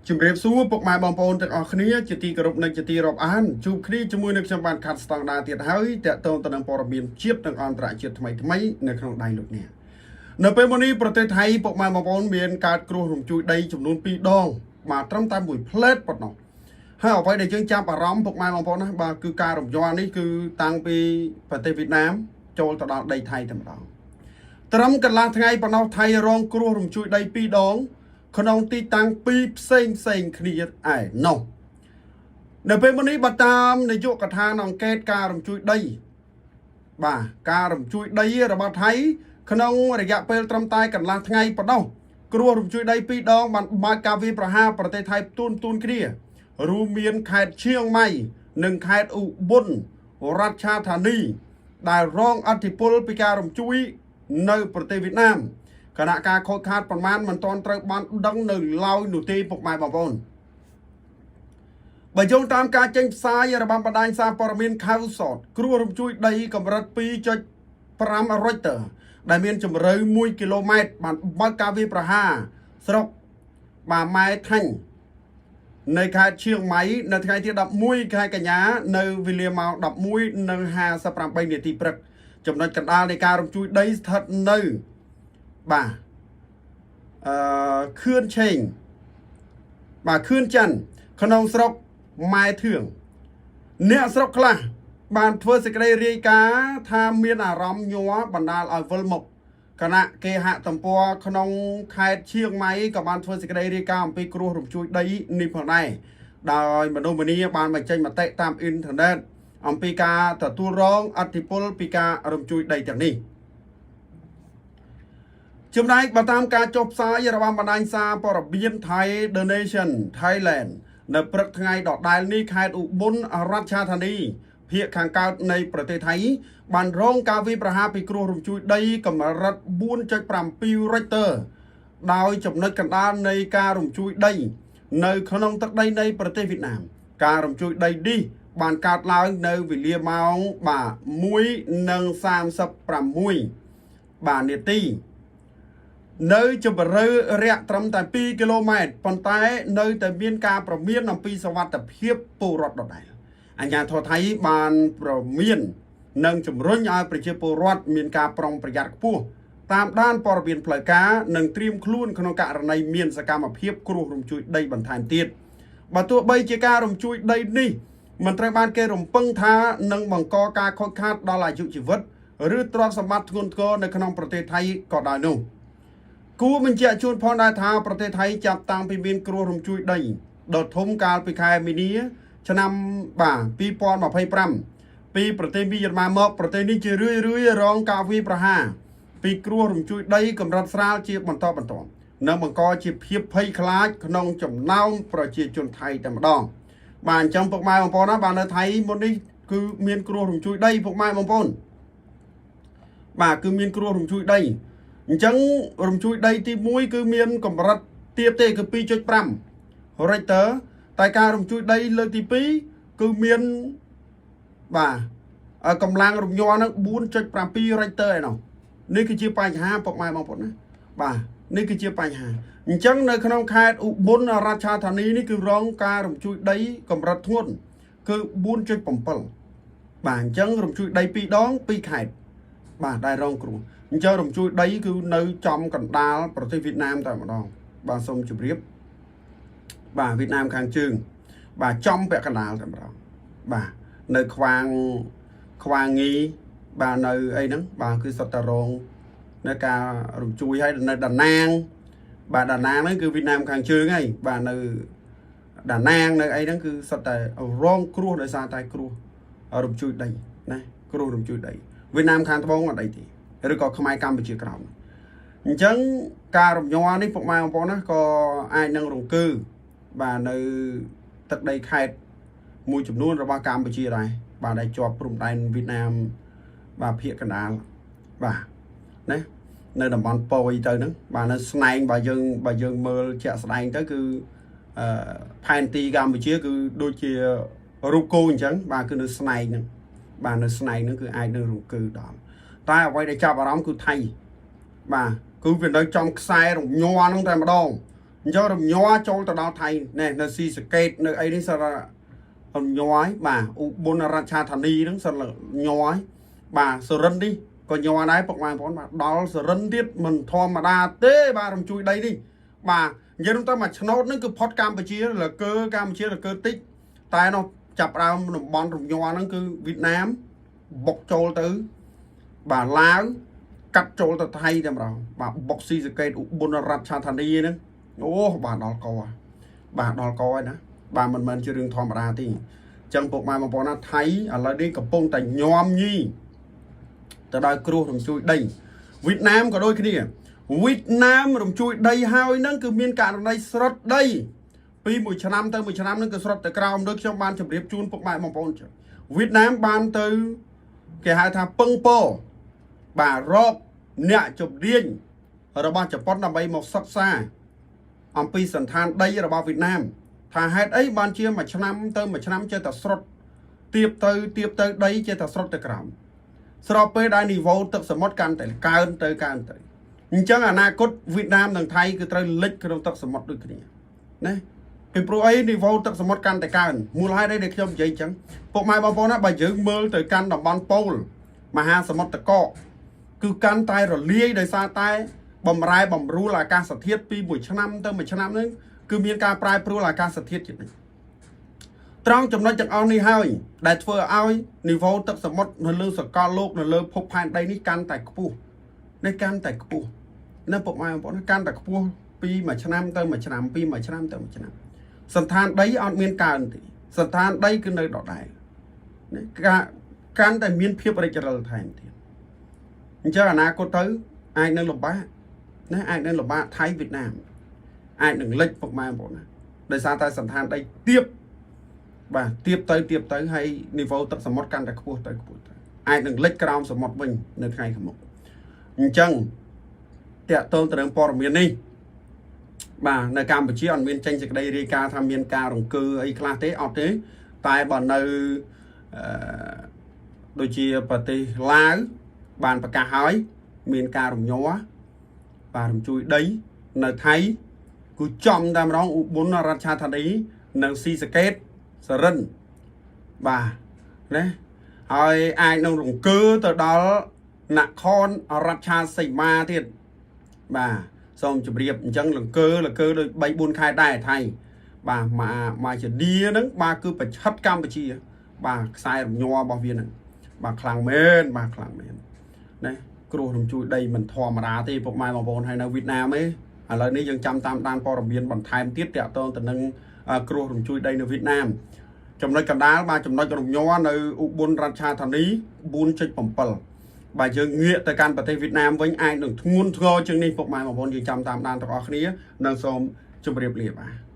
ជំរាបសួរពុកម៉ែបងប្អូនទាំងអស់គ្នាជាទីគោរពនិងជាទីរាប់អានជួបគ្នាជាមួយនឹងខ្ញុំបានខាត់ស្តង់ដារទៀតហើយតកតងទៅនឹងព័ត៌មានជាតិនិងអន្តរជាតិថ្មីនៅក្នុងដៃលោកអ្នកនៅពេលនេះប្រទេសថៃពុកម៉ែបងប្អូនមានការគ្រោះរំជួយដីចំនួន2ដងមកត្រឹមតែមួយផ្លេតប៉ុណ្ណោះហើយអ្វីដែលយើងចាប់អារម្មណ៍ពុកម៉ែបងប្អូនណាបាទគឺការរំយល់នេះគឺតាំងពីប្រទេសវៀតណាមចូលទៅដល់ដីថៃតែម្ដងត្រឹមកន្លះថ្ងៃប៉ុណ្ណោះថៃរងគ្រោះរំជួយដី2ដងក្នុងទីតាំងពីរផ្សេងគ្នាឯណោះនៅពេលនេះបើតាមនាយកដ្ឋានអង្កេតការរំជួយដីបាទការរំជួយដីរបស់ថៃក្នុងរយៈពេលត្រឹមតែកន្លះថ្ងៃប៉ុណ្ណោះគ្រោះរំជួយដី2ដងបានបើកការវាយប្រហារប្រទេសថៃទូនគ្នារួមមានខេត្តឈៀងម៉ៃនិងខេត្តឧបលរដ្ឋាភិបាលដែលរងឥទ្ធិពលពីការរំជួយនៅប្រទេសវៀតណាមគណៈការខូចខាតប្រមាណមិនទាន់ត្រូវបានដឹងនៅឡើយនោះទេពុកម៉ែបងប្អូនបើយោងតាមការចេញផ្សាយរបស់បណ្ដាញសារព័ត៌មាន Khawsot គ្រោះរំជួយដីកម្រិត 2.5 Richter ដែលមានជម្រៅ1 គីឡូម៉ែត្របានបើកការវាយប្រហារស្រុកបាម៉ែថាញ់នៅខេត្តឈៀងម៉ៃនៅថ្ងៃទី11ខែកញ្ញានៅវេលាម៉ោង 11:58 នាទីព្រឹកចំណុចកណ្ដាលនៃការរំជួយដីស្ថិតនៅបាទខឿនឆេងបាទខឿនច័ន្ទក្នុងស្រុកម៉ែធឿងអ្នកស្រុកខ្លះបានធ្វើសេចក្តីរាយការណ៍ថាមានអារម្មណ៍ញ័របណ្ដាលឲ្យវិលមុខគណៈគេហទំព័រក្នុងខេត្តឈៀងម៉ៃក៏បានធ្វើសេចក្តីរាយការណ៍អំពីគ្រោះរំជួយដីនេះផងដែរដោយមនុស្សម្នាបានបញ្ចេញមតិតាមអ៊ីនធឺណិតអំពីការទទួលរងឥទ្ធិពលពីការរំជួយដីទាំងនេះចំណែកបើតាមការចុះផ្សាយរបស់បណ្ដាញសារព័ត៌មាន Thai The Nation Thailand នៅព្រឹកថ្ងៃដដែលនេះខេត្តឧបលរដ្ឋាភិបាលភាគខាងកើតនៃប្រទេសថៃបានរងការវាយប្រហារពីគ្រោះរំជួយដីកម្រិត 4.7 Richter ដោយចំណុចកណ្ដាលនៃការរំជួយដីនៅក្នុងទឹកដីនៃប្រទេសវៀតណាមការរំជួយដីនេះបានកើតឡើងនៅវេលាម៉ោងបាទ 1:36 បាទនាទីនៅជម្រៅរយៈត្រឹមតែ 2 គីឡូម៉ែត្រប៉ុន្តែនៅតែមានការប្រមានអំពីសុវត្ថិភាពពលរដ្ឋដដែលអាជ្ញាធរថៃបានប្រមាននិងជំរុញឲ្យប្រជាពលរដ្ឋមានការប្រុងប្រយ័ត្នខ្ពស់តាមដានព័ត៌មានផ្លូវការនិងត្រៀមខ្លួនក្នុងករណីមានសកម្មភាពគ្រោះរំជួយដីបន្ថែមទៀតបើទោះបីជាការរំជួយដីនេះមិនត្រូវបានគេរំពឹងថានឹងបង្កការខូចខាតដល់អាយុជីវិតឬទ្រព្យសម្បត្តិធ្ងន់ធ្ងរនៅក្នុងប្រទេសថៃក៏ដោយនោះគួរបញ្ជាក់ជូនផងដែរថាប្រទេសថៃចាប់តាំងពីមានគ្រោះរំជួយដីដ៏ធំកាលពីខែមីនាឆ្នាំបាទ2025ពីប្រទេសវីយេតណាមមកប្រទេសនេះជារឿយរងការវាយប្រហារពីគ្រោះរំជួយដីកម្រិតស្រាលជាបន្តនិងបង្កជាភាពភ័យខ្លាចក្នុងចំណោមប្រជាជនថៃតែម្ដងបាទអញ្ចឹងពុកម៉ែបងប្អូនណាបាទនៅថៃមុននេះគឺមានគ្រោះរំជួយដីពុកម៉ែបងប្អូនបាទគឺមានគ្រោះរំជួយដីអញ្ចឹងរំជួយដីទី1គឺមានកម្រិតទាបទេគឺ 2.5 Richter តែការរំជួយដីលើកទី2គឺមានបាទកម្លាំងរំញ័រនឹង 4.7 Richter ឯណោះនេះគឺជាបញ្ហាពុកម៉ែបងប្អូនណាបាទនេះគឺជាបញ្ហាអញ្ចឹងនៅក្នុងខេត្តឧបលរដ្ឋាភិបាលនេះគឺរងការរំជួយដីកម្រិតធ្ងន់គឺ 4.7 បាទអញ្ចឹងរំជួយដី2ដង2ខេត្តបាទដែលរងគ្រោះអញ្ចឹងរំជួយដីគឺនៅចំកណ្ដាលប្រទេសវៀតណាមតែម្ដងបាទសូមជម្រាបបាទវៀតណាមខាងជើងបាទចំពាក់កណ្ដាលតែម្ដងបាទនៅខ្វាងងីបាទនៅអីហ្នឹងបាទគឺសុទ្ធតែរងនៅការរំជួយឲ្យនៅដាណាងបាទដាណាងហ្នឹងគឺវៀតណាមខាងជើងហើយបាទនៅដាណាងនៅអីហ្នឹងគឺសុទ្ធតែរងគ្រោះដោយសារតែគ្រោះរំជួយដីណាគ្រោះរំជួយដីវៀតណាមខាងត្បូងអត់អីទេឬក៏ខ្មែរកម្ពុជាក្រោមអញ្ចឹងការរំញ័រនេះពុកម៉ែបងប្អូនណាក៏អាចនឹងរង្គើបាទនៅទឹកដីខេត្តមួយចំនួនរបស់កម្ពុជាដែរបាទដែលជាប់ព្រំដែនវៀតណាមបាទភាគកណ្ដាលបាទណានៅតំបន់ប៉ោយទៅហ្នឹងបាទនៅស្នែងបើយើងមើលជាក់ស្ដែងទៅគឺផែនទីកម្ពុជាគឺដូចជារូបគោអញ្ចឹងបាទគឺនៅស្នែងហ្នឹងបាទនៅស្នែងហ្នឹងគឺអាចនឹងរង្គើដល់តែអ្វីដែលចាប់អារម្មណ៍គឺថៃបាទគឺវានៅចំខ្សែរញ័រហ្នឹងតែម្ដងអ cho rồng nhóa cho tao đào thầy nè nó xì skate nơi ấy đi sao là nhói bà bốn ra cha thằng đi đó sao là nhói bà sờ rân đi còn nhóa đấy bọc ngoài bọn bà đó sờ rân tiết mình thò mà đa tế bà rồng chui đây đi bà giờ chúng ta mà nó cứ pot Campuchia là cơ Campuchia là cơ tích tại nó chập ra bọn rồng nhóa nó cứ Việt Nam bọc trôi tới bà láo cắt trôi tới thay cho mà bà bọc xì skate bốn ra cha thằng đi nữa ô bà đo coi đó bà mình chưa đừng thò mà ra thì chẳng buộc mai mà bọn nó thấy ở lại đi cặp bông tại nhom nhi từ đây kêu đồng chui đây Việt Nam có đôi cái gì Việt Nam đồng chui đây hai nó cứ miên cạn đây srot đây pi 10 năm tới 10 năm nó cứ srot từ cao được trong ban chụp điệp chun buộc mai mà bọn Việt Nam ban từ cái hai thằng pưng po bà rock nè chụp riêng rồi ban chụp post là bay một sắc xa ông pi sẵn than đây là bao Việt Nam thà hết ấy ban chia mà năm tới 10 năm chơi ta srot tiếp tới đây chơi ta srot từ cao srotไปได้ niveau ទឹកសមុទ្រកាន់តែកើនទៅអញ្ចឹងអនាគតវៀតណាមនិងថៃគឺត្រូវលិចក្នុងទឹកសមុទ្រដូចគ្នាណាពីព្រោះអី niveau ទឹកសមុទ្រកាន់តែកើនមូលហេតុអីដែលខ្ញុំនិយាយអញ្ចឹងពុកម៉ែបងប្អូនណាបើយើងមើលទៅកាន់តំបន់ប៉ូលមហាសមុទ្រតកគឺកាន់តែរលាយដោយសារតែបំរែបំរួលអាកាសធាតុពីមួយឆ្នាំទៅមួយឆ្នាំហ្នឹងគឺមានការប្រែប្រួលអាកាសធាតុជានិច្ចត្រង់ចំណុចទាំងអស់នេះហើយដែលធ្វើឲ្យនីវ៉ូទឹកសមុទ្រនៅលើសកលលោកនៅលើភពផែនដីនេះកាន់តែខ្ពស់នៅពុកម៉ែបងប្អូនកាន់តែខ្ពស់ពីមួយឆ្នាំទៅមួយឆ្នាំពីមួយឆ្នាំទៅមួយឆ្នាំសន្តានដីអត់មានកើនទេសន្តានដីគឺនៅដដែលនេះកាន់តែមានភាពរិចរិលថែមទៀតអញ្ចឹងអនាគតទៅអាចនឹងលំបាកណាអាចនឹងលំបាកថៃវៀតណាមអាចនឹងលិចពុកម៉ែបងប្អូនណាដោយសារតែសន្តានដីទៀបបាទទៀបទៅហើយនីវ៉ូទឹកសមុទ្រកាន់តែខ្ពស់ទៅអាចនឹងលិចក្រោមសមុទ្រវិញនៅថ្ងៃខាងមុខអញ្ចឹងតកតងទៅនឹងព័ត៌មាននេះបាទនៅកម្ពុជាអត់មានចេញសេចក្តីរាយការណ៍ថាមានការរង្គើអីខ្លះទេអត់ទេតែបើនៅដូចជាប្រទេសឡាវបានប្រកាសហើយមានការរំញ័របាទរំជួយដីនៅថៃគឺចំតែម្ដងឧបលរដ្ឋាភិបាលនិងស៊ីសកេតសរិនបាទណាហើយអាចនឹងរង្គើទៅដល់នគររដ្ឋាសីមាទៀតបាទសូមជម្រាបអញ្ចឹងលង្គើដូច3 4ខែដែរថៃបាទមកជាឌីហ្នឹងបាទគឺប្រឆិតកម្ពុជាបាទខ្សែរំញ័ររបស់វាហ្នឹងបាទខ្លាំងមែនណាគ្រោះរំជួយដីមិនធម្មតាទេពុកម៉ែបងប្អូនហើយនៅវៀតណាមឯងឥឡូវនេះយើងចាំតាមដានព័ត៌មានបន្ថែមទៀតតាក់ទងទៅនឹងគ្រោះរំជួយដីនៅវៀតណាមចំណុចកណ្ដាលបាទចំណុចរំញ័រនៅឧបលរដ្ឋាភិបាល 4.7 បាទយើងងាកទៅកាន់ប្រទេសវៀតណាមវិញអាចនឹងធ្ងន់ធ្ងរជាងនេះពុកម៉ែបងប្អូនយើងចាំតាមដានទាំងអស់គ្នានិងសូមជម្រាបលាបាទ